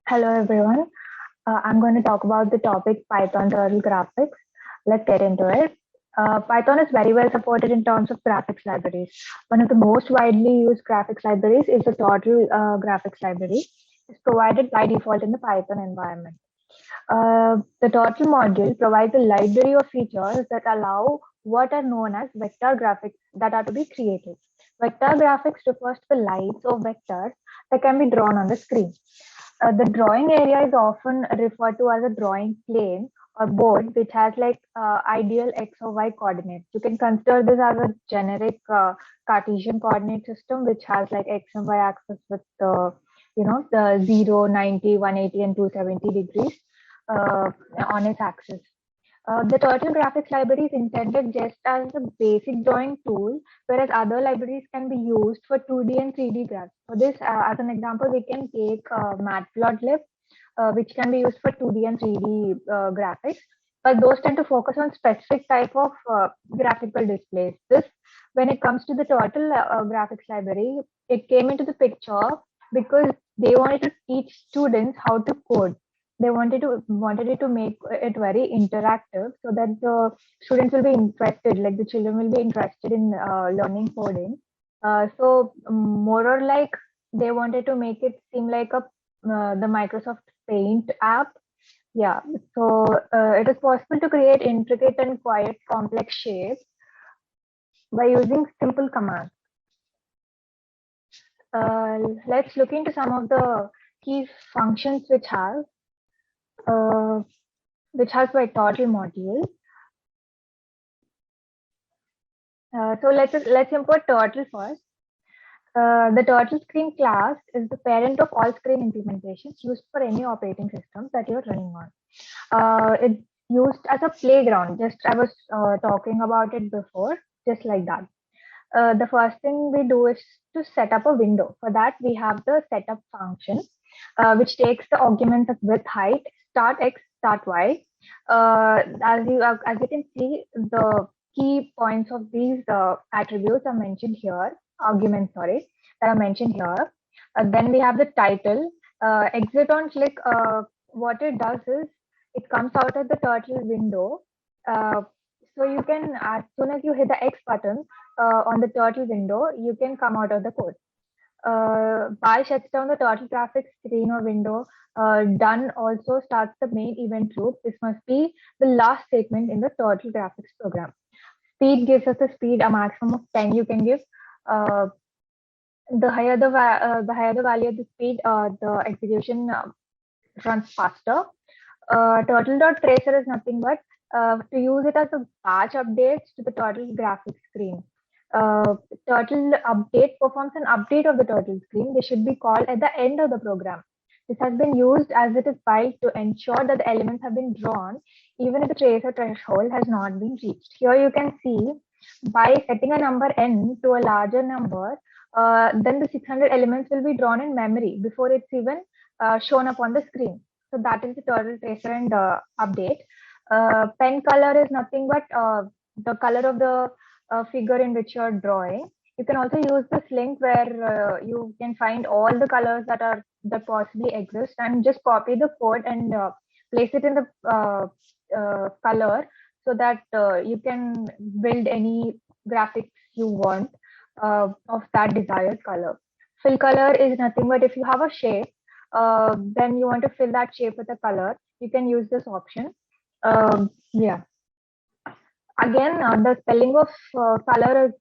Hello everyone. I'm going to talk about the topic Python turtle graphics. Let's get into it. Python is very well supported in terms of graphics libraries. One of the most widely used graphics libraries is the Turtle graphics library. It's provided by default in the Python environment. The Turtle module provides a library of features that allow what are known as vector graphics that are to be created. Vector graphics refers to the lines or vectors that can be drawn on the screen. The drawing area is often referred to as a drawing plane or board, which has like ideal x or y coordinates. You can consider this as a generic Cartesian coordinate system, which has like x and y axis with the 0, 90, 180, and 270 degrees on its axis. The Turtle graphics library is intended just as a basic drawing tool, whereas other libraries can be used for 2D and 3D graphs. For this, as an example, we can take Matplotlib, which can be used for 2D and 3D graphics, but those tend to focus on specific type of graphical displays. This, when it comes to the Turtle graphics library, it came into the picture because they wanted to teach students how to code. They wanted it to make it very interactive so that the students will be interested, like the children will be interested in learning coding. More or like they wanted to make it seem like a the Microsoft Paint app. Yeah, so it is possible to create intricate and quite complex shapes by using simple commands. Let's look into some of the key functions uh, which has by Turtle module. So let's import Turtle first. The Turtle Screen class is the parent of all screen implementations used for any operating system that you're running on. It's used as a playground. Just I was talking about it before, just like that. The first thing we do is to set up a window. For that, we have the setup function, which takes the arguments of width, height, start x, start y. As you can see, the key points of these attributes are mentioned here. Arguments, sorry, that are mentioned here. Then we have the title. Exit on click. What it does is it comes out of the Turtle window. So you can, as soon as you hit the X button on the Turtle window, you can come out of the code. Pi shuts down the Turtle graphics screen or window. Done also starts the main event loop. This must be the last statement in the Turtle graphics program. Speed gives us the speed, a maximum of 10 you can give. The higher the value of the speed, the execution runs faster. Turtle.tracer is nothing but to use it as a batch updates to the Turtle graphics screen. Turtle update performs an update of the Turtle screen. This should be called at the end of the program. This has been used as it is filed to ensure that the elements have been drawn, even if the tracer threshold has not been reached. Here you can see by setting a number n to a larger number, then the 600 elements will be drawn in memory before it's even shown up on the screen. So that is the Turtle tracer and update. Pen color is nothing but the color of the figure in which you're drawing. You can also use this link where you can find all the colors that possibly exist and just copy the code and place it in the color so that you can build any graphics you want of that desired color. Fill color is nothing but if you have a shape, then you want to fill that shape with a color, you can use this option. Yeah. Again, the spelling of color is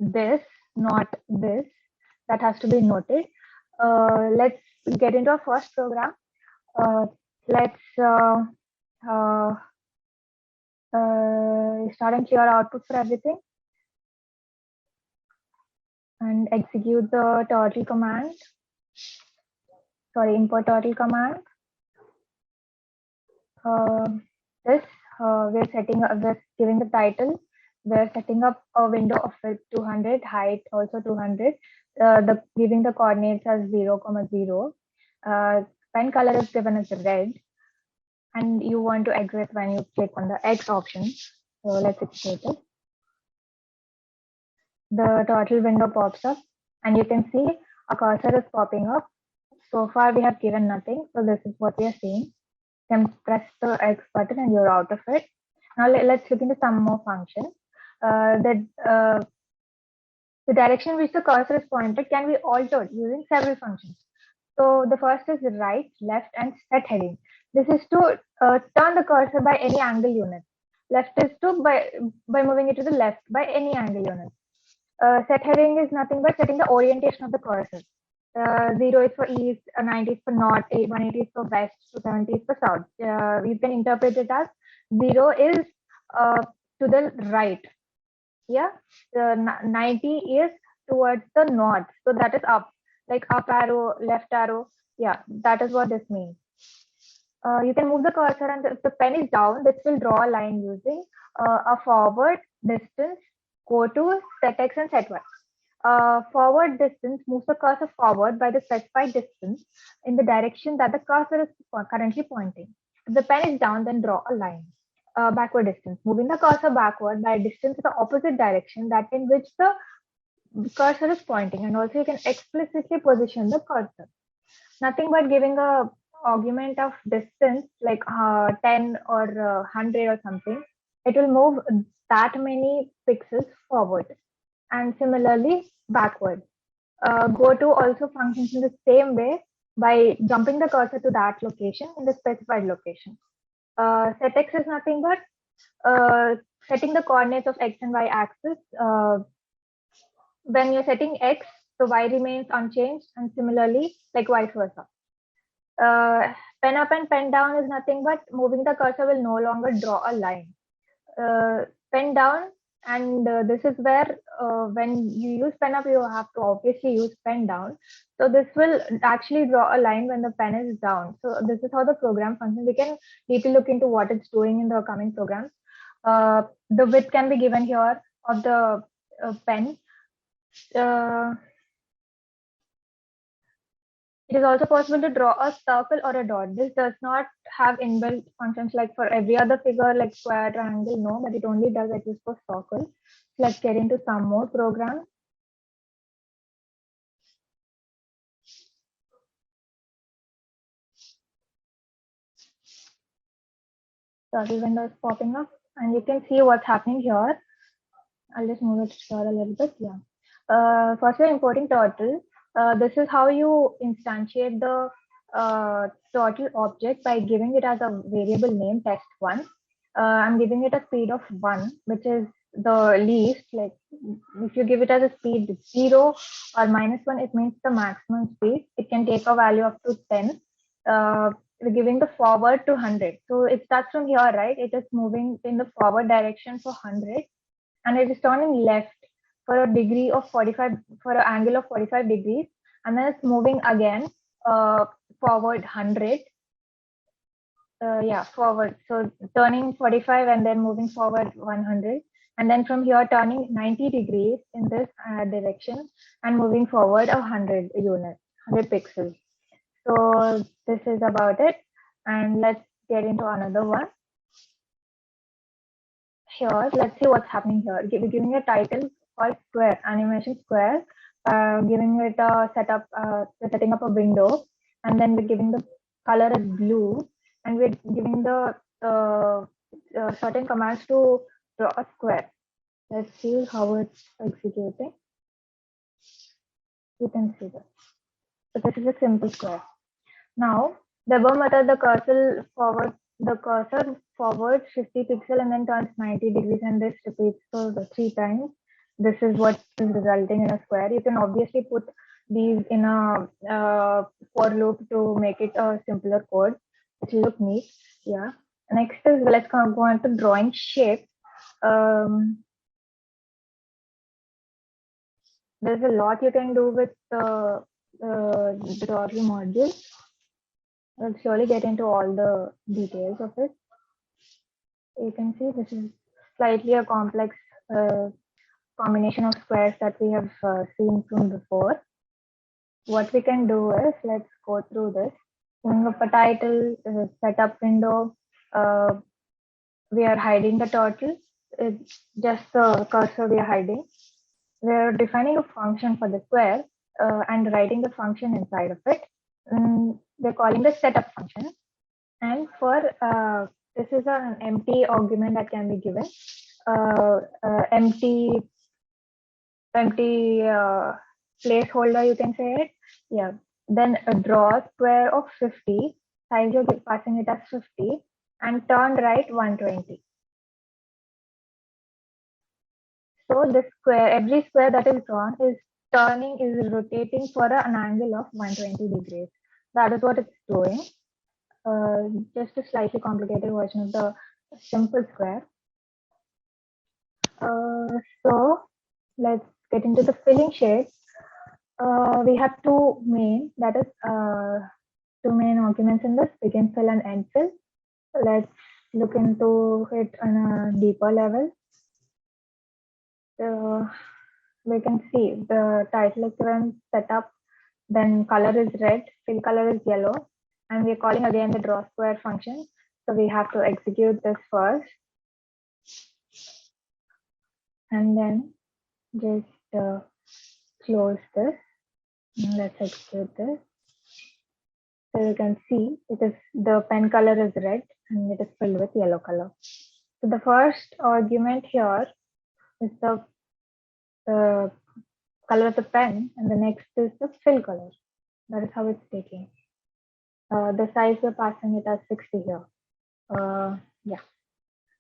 this, not this. That has to be noted. Let's get into our first program. Let's start and clear output for everything and execute the Turtle command. Sorry, import Turtle command. This we're giving the title. We're setting up a window of width 200, height also 200. Giving the coordinates as 0, 0. Pen color is given as red, and you want to exit when you click on the X option. So let's execute it. The Turtle window pops up, and you can see a cursor is popping up. So far we have given nothing. So this is what we are seeing. You can press the X button and you're out of it. Now let's look into some more functions. The direction which the cursor is pointed can be altered using several functions. So the first is right, left, and set heading. This is to turn the cursor by any angle unit. Left is to by moving it to the left by any angle unit. Set heading is nothing but setting the orientation of the cursor. 0 is for east, 90 is for north, 180 is for west, 270 is for south. You can interpret it as 0 is to the right. Yeah, 90 is towards the north. So that is up, like up arrow, left arrow. Yeah, that is what this means. You can move the cursor, and if the pen is down, this will draw a line using a forward, distance, go to, set X, and set Y. Forward distance moves the cursor forward by the specified distance in the direction that the cursor is currently pointing. If the pen is down, then draw a line. Backward distance, moving the cursor backward by a distance in the opposite direction that in which the cursor is pointing, and also you can explicitly position the cursor. Nothing but giving a argument of distance like 10 or 100 or something. It will move that many pixels forward, and similarly backward. Go to also functions in the same way by jumping the cursor to that location in the specified location. Set X is nothing but setting the coordinates of X and Y axis. When you're setting X, the Y remains unchanged, and similarly, like vice versa. Pen up and pen down is nothing but moving the cursor will no longer draw a line. Pen down, and this is where when you use pen up, you have to obviously use pen down. So this will actually draw a line when the pen is down. So this is how the program functions. We can deeply look into what it's doing in the coming programs. The width can be given here of the pen. It is also possible to draw a circle or a dot. This does not have inbuilt functions like for every other figure like square, triangle, no, but it only does exist for circle. Let's get into some more programs. Turtle window is popping up, and you can see what's happening here. I'll just move it here a little bit. Yeah. First, we're importing turtle. This is how you instantiate the turtle object by giving it as a variable name test1. I'm giving it a speed of 1, which is the least. Like if you give it as a speed 0 or -1, it means the maximum speed. It can take a value up to 10. We're giving the forward to 100. So it starts from here, right? It is moving in the forward direction for 100, and it is turning left for a degree of 45, for an angle of 45 degrees, and then it's moving again forward 100. Yeah, forward. So turning 45 and then moving forward 100. And then from here turning 90 degrees in this direction and moving forward 100 units, 100 pixels. So this is about it. And let's get into another one. Here, let's see what's happening here. We're giving a title called Square, Animation Square, giving it a setup, setting up a window, and then we're giving the color as blue, and we're giving the certain commands to draw a square. Let's see how it's executing. You can see this. So this is a simple square. Now, the above method, the cursor forward 50 pixel and then turns 90 degrees, and this repeats for 3 times. This is what is resulting in a square. You can obviously put these in a for loop to make it a simpler code. It will look neat. Yeah. Next is let's go on to drawing shape. There's a lot you can do with the tutorial module. I'll surely get into all the details of it. You can see this is slightly a complex combination of squares that we have seen from before. What we can do is, let's go through this. Giving up a title, setup window, we are hiding the turtle. It's just the cursor we are hiding. We're defining a function for the square and writing the function inside of it. we're calling the setup function. And for this is an empty argument that can be given. Empty placeholder, you can say it. Yeah. Then a draw square of 50, size you're passing it as 50, and turn right 120. So this square, every square that is drawn is rotating for an angle of 120 degrees. That is what it's doing. Just a slightly complicated version of the simple square. So let's get into the filling shapes. We have two main arguments in this, begin fill and end fill. Let's look into it on a deeper level. We can see the title is given setup, then color is red, fill color is yellow, and we're calling again the draw square function. So we have to execute this first, and then just close this. Let's execute this. So you can see the pen color is red and it is filled with yellow color. So the first argument here is the color of the pen, and the next is the fill color. That is how it's taking. The size we're passing it as 60 here. Yeah,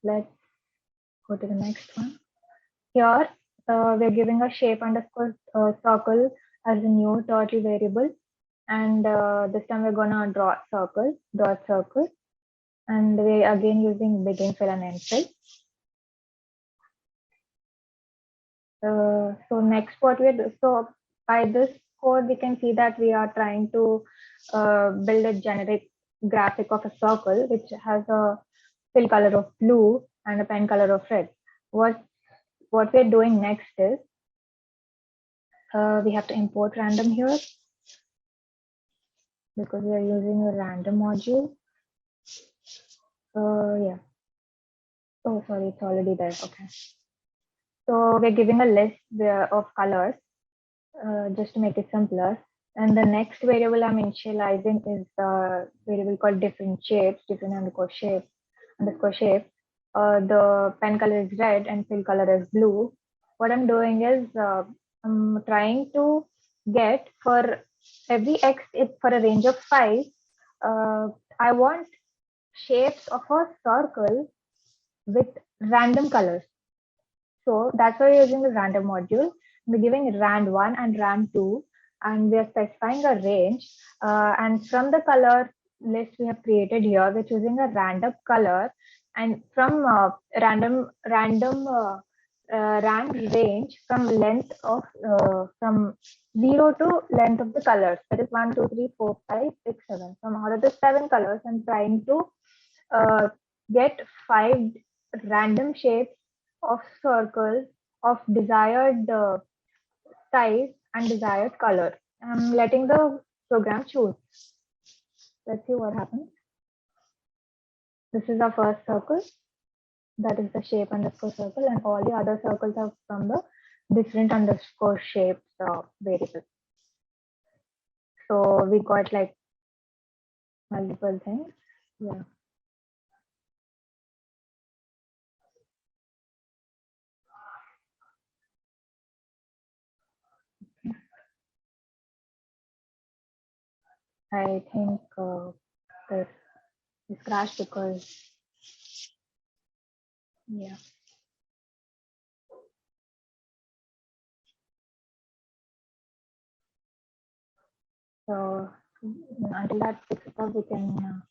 let's go to the next one. Here we're giving a shape underscore circle as a new turtle variable, and this time we're gonna draw circle, and we're again using begin fill and end fill. So next what we're doing, so by this code we can see that we are trying to build a generic graphic of a circle which has a fill color of blue and a pen color of red. What we're doing next is we have to import random here because we are using a random module. Yeah. Oh, sorry, it's already there. Okay. So we're giving a list of colors just to make it simpler. And the next variable I'm initializing is the variable called different underscore shape. The pen color is red and fill color is blue. What I'm doing is I'm trying to get for every x for a range of 5. I want shapes of a circle with random colors. So that's why we're using the random module. We're giving rand1 and rand2, and we're specifying a range. And from the color list we have created here, we're choosing a random color, and from rand range from length of from 0 to length of the colors. That is 1, 2, 3, 4, 5, 6, 7. From out of the 7 colors, I'm trying to get 5 random shapes of circles of desired size and desired color. I'm letting the program choose. Let's see what happens. This is our first circle. That is the shape underscore circle, and all the other circles are from the different underscore shapes variable. So we got like multiple things. Yeah. I think this is crashed because, yeah. So until that fixes up, we can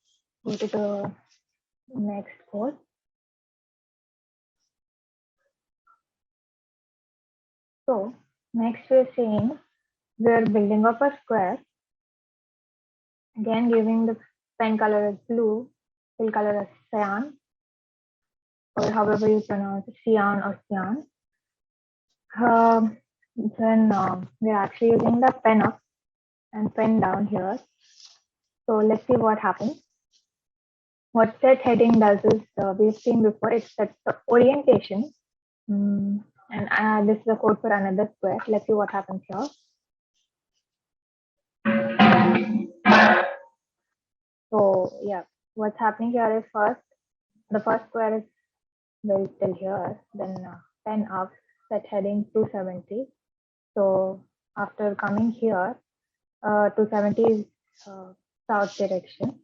go to the next code. So next we're saying we're building up a square. Again, giving the pen color as blue, fill color as cyan, or however you pronounce it, cyan or cyan. Then we're actually using the pen up and pen down here. So let's see what happens. What set heading does is we've seen before, it sets the orientation. And this is the code for another square. Let's see what happens here. So yeah, what's happening here is the first square is built till here, then 10 up, set heading 270. So after coming here, 270 is south direction,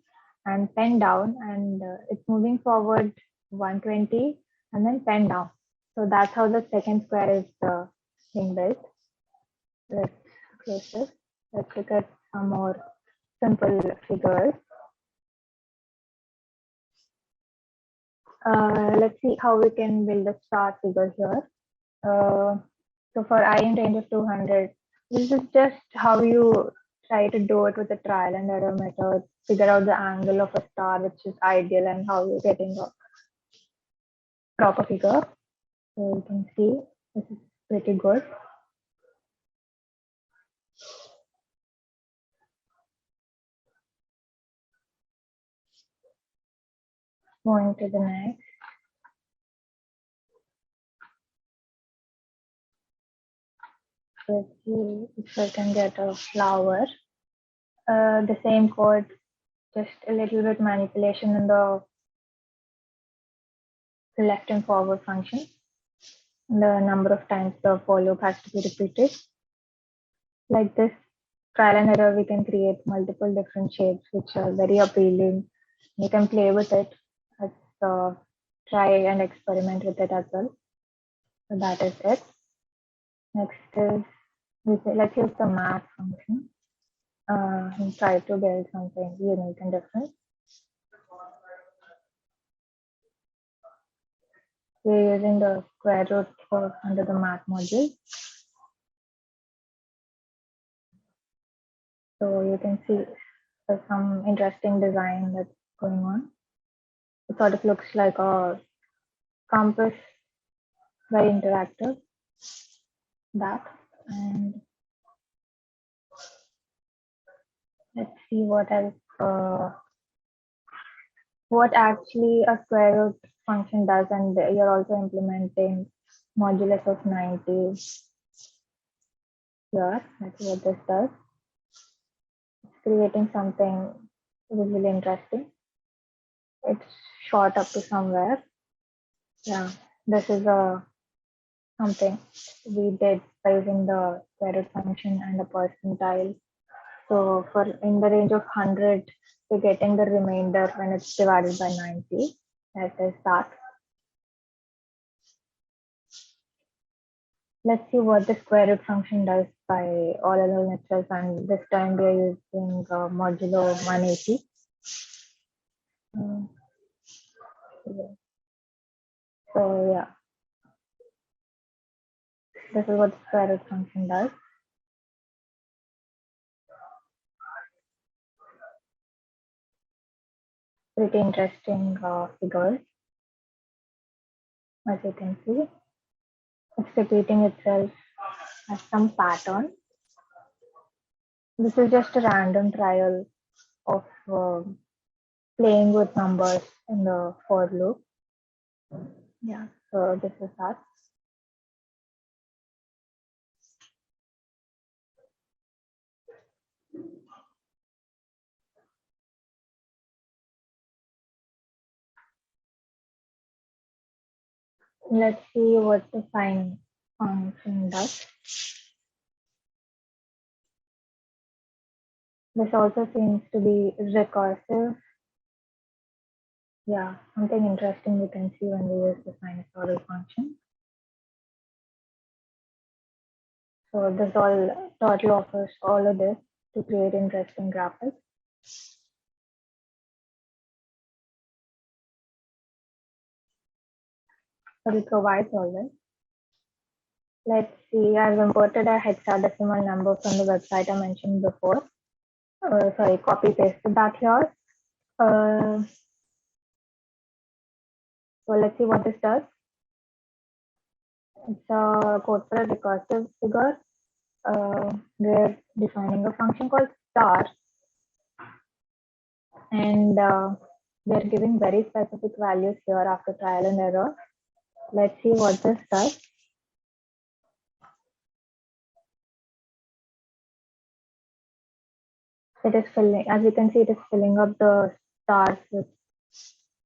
and pen down, and it's moving forward 120, and then pen down. So that's how the second square is being built. Let's close this. Let's look at some more simple figures. Let's see how we can build a star figure here. So for I in range of 200, this is just how you try to do it with a trial and error method, figure out the angle of a star which is ideal and how you're getting a proper figure. So you can see this is pretty good. Going to the next. Let's see if I can get a flower. The same code, just a little bit manipulation in the left and forward function. The number of times the for loop has to be repeated. Like this trial and error, we can create multiple different shapes which are very appealing. You can play with it. Let's try and experiment with it as well. So that is it. Next is, let's use the math function and try to build something unique and different. We're using the square root under the math module. So you can see there's some interesting design that's going on. It sort of looks like a compass, very interactive. That, and let's see what else. What actually a square root function does, and you're also implementing modulus of 90 here. Let's see what this does. It's creating something visually interesting. It's shot up to somewhere. Yeah, this is something we did by using the square root function and the percentile. So for in the range of 100, we're getting the remainder when it's divided by 90. That is that. Let's see what the square root function does by all alone itself, and this time we are using modulo 180. So yeah, this is what the square root function does. Pretty interesting figures, as you can see. It's repeating itself as some pattern. This is just a random trial of playing with numbers in the for loop. Yeah, so this is that. Let's see what the sine function does. This also seems to be recursive. Yeah, something interesting you can see when we use the sinusoidal function. So this all Turtle offers all of this to create interesting graphics. So it provides all this. Let's see, I've imported a hexadecimal number from the website I mentioned before. Sorry, copy pasted that here. So let's see what this does. It's a code for a recursive figure. We're defining a function called star, and we're giving very specific values here after trial and error. Let's see what this does. It is filling, as you can see, it is filling up the stars with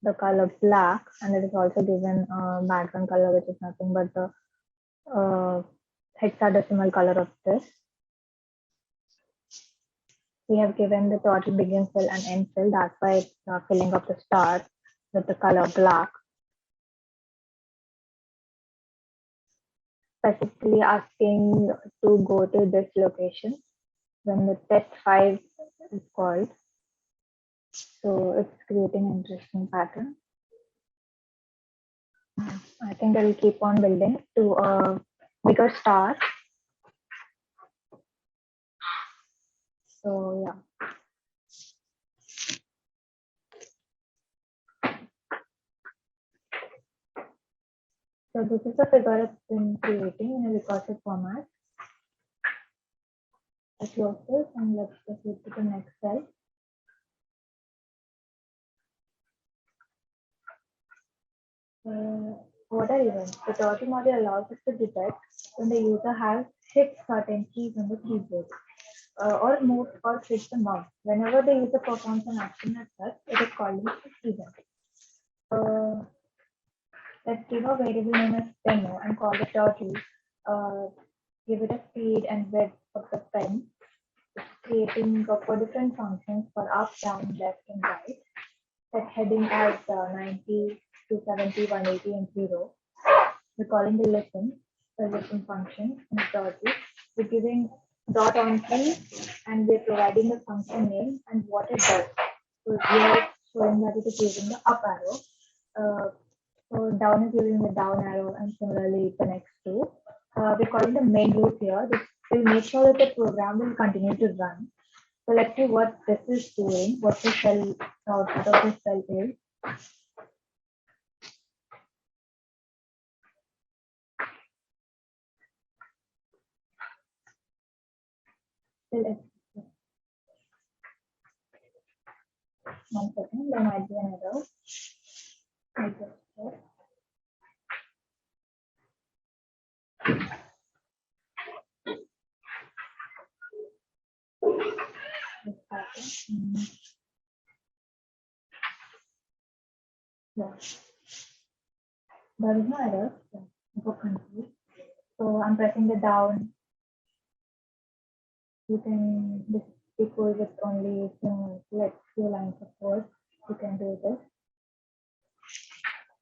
the color black, and it is also given a background color, which is nothing but the hexadecimal color of this. We have given the total begin fill and end fill. That's why it's filling up the star with the color black. Specifically asking to go to this location when the test 5 is called. So it's creating an interesting pattern. I think I will keep on building to a bigger star. So yeah. So this is the figure it's been creating in a recursive format. I close this and let's proceed to the next cell. What are events? The turtle module allows us to detect when the user has hit certain keys on the keyboard or moved or clicked the mouse. Whenever the user performs an action as such, it is called an event. Let's give a variable name as demo and call the turtle. Give it a speed and width of the pen, creating 4 different functions for up, down, left, and right. Set heading as 90, 270, 180, and 0. We're calling the listen function in the turtle. We're giving dot on key, and we're providing the function name and what it does. So here it's showing that it is using the up arrow. So down is using the down arrow, and similarly the next two. We're calling the main loop here. This will make sure that the program will continue to run. So let's see what this is doing, what the cell output of this cell is. One second, there might be an error. I just check. Yeah. There is no error. So I'm pressing the down. You can this equal with only like few lines of code. You can do this.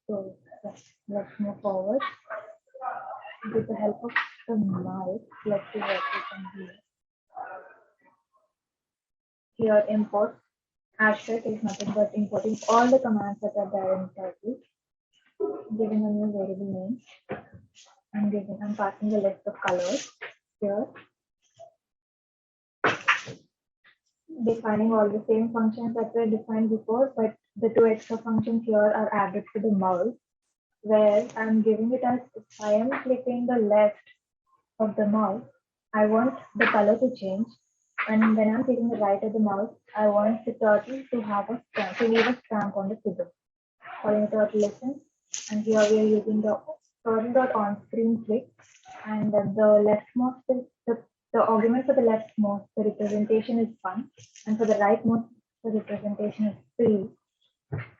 So let's move forward. With the help of the mouse, let's see what we can do. Here import asterisk is nothing but importing all the commands that are there in Turtle, giving a new variable name, and I'm passing the list of colors here. Defining all the same functions that were defined before, but the 2 extra functions here are added to the mouse, where I'm giving it as if I am clicking the left of the mouse, I want the color to change. And when I'm clicking the right of the mouse, I want the turtle to have a stamp, to leave a stamp on the figure. Calling the turtle listen, and here we are using the turtle.onScreen click, and the leftmost, the argument for the leftmost, the representation is 1, and for the rightmost, the representation is 3.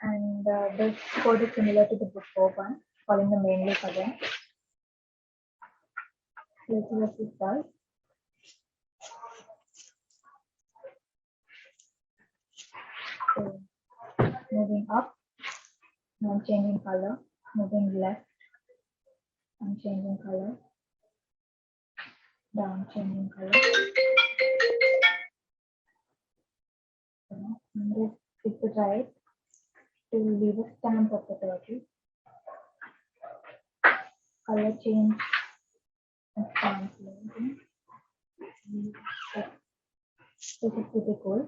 And this code is similar to the before one, calling the main loop again. Let's see what this does. So, moving up, I'm changing color. Moving left, I'm changing color. Down, changing color. And this is the right to leave a stamp of the turtle. Color change and stamp loading. This is pretty cool.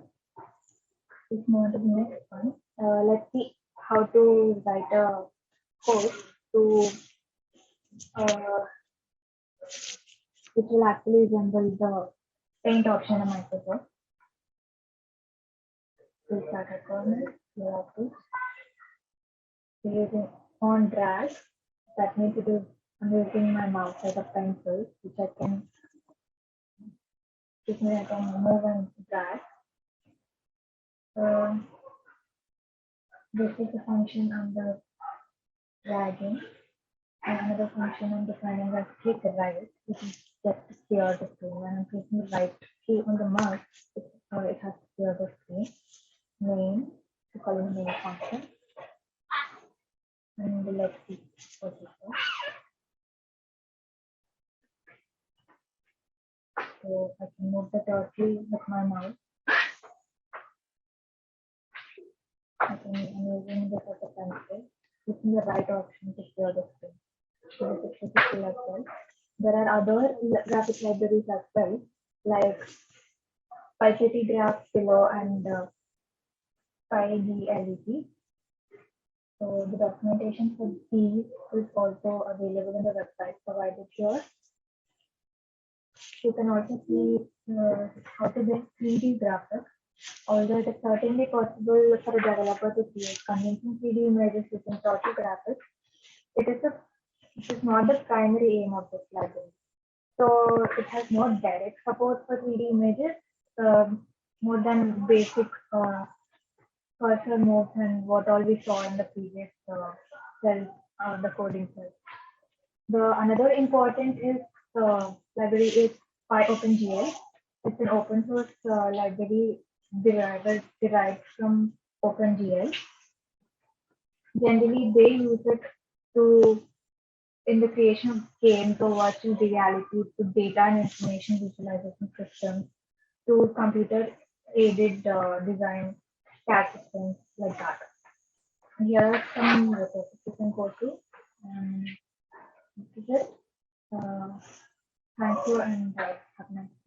Let's move on to the next one. Let's see how to write a code to which will actually resemble the paint option on Microsoft. We start a kernel. We have to using on drag. That means it is I'm using my mouse as a pencil, which I can move and drag. This is the function on the dragging, and another function I'm defining as click right, which is just to clear the screen. When I'm clicking the right key on the mouse, it has to clear the screen. Main, to call it the main function. And let's see what it is. So I can move the turtle with my mouse. I can using this as a pencil, using the right option to clear the screen. So this is as well. There are other graphic libraries as well, like PyCity Graph, Pillow, and PyGLEP. So the documentation for these is also available in the website provided here. You can also see how to build 3D graphics, although it is certainly possible for a developer to create convincing 3D images using Torch graphics. It is not the primary aim of this library. So it has more direct support for 3D images, more than basic cursor moves and what all we saw in the previous cells, the coding cells. The another important is library is PyOpenGL. It's an open source library derived from OpenGL. Generally, they use it to in the creation of games or virtual reality, to data and information visualization systems, to computer aided design CAD systems like that. Here are some resources you can go to. This is it. Thank you and have a nice day.